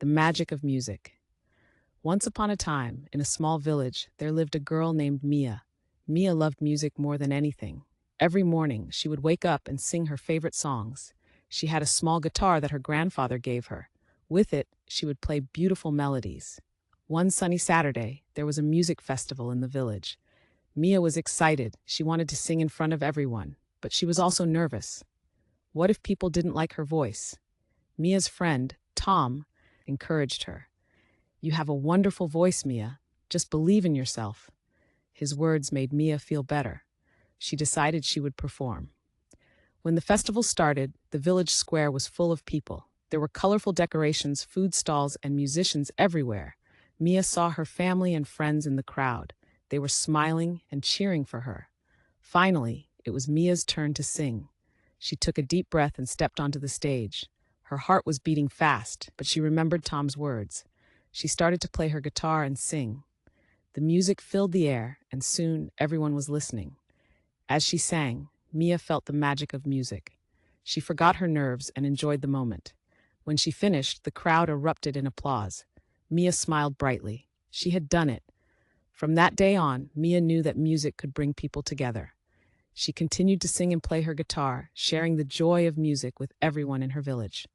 The magic of music. Once upon a time, in a small village, there lived a girl named Mia. Mia loved music more than anything. Every morning, she would wake up and sing her favorite songs. She had a small guitar that her grandfather gave her. With it, she would play beautiful melodies. One sunny Saturday, there was a music festival in the village. Mia was excited. She wanted to sing in front of everyone, but she was also nervous. What if people didn't like her voice? Mia's friend, Tom, encouraged her. "You have a wonderful voice, Mia. Just believe in yourself." His words made Mia feel better. She decided she would perform. When the festival started, the village square was full of people. There were colorful decorations, food stalls, and musicians everywhere. Mia saw her family and friends in the crowd. They were smiling and cheering for her. Finally, it was Mia's turn to sing. She took a deep breath and stepped onto the stage. Her heart was beating fast, but she remembered Tom's words. She started to play her guitar and sing. The music filled the air, and soon everyone was listening. As she sang, Mia felt the magic of music. She forgot her nerves and enjoyed the moment. When she finished, the crowd erupted in applause. Mia smiled brightly. She had done it. From that day on, Mia knew that music could bring people together. She continued to sing and play her guitar, sharing the joy of music with everyone in her village.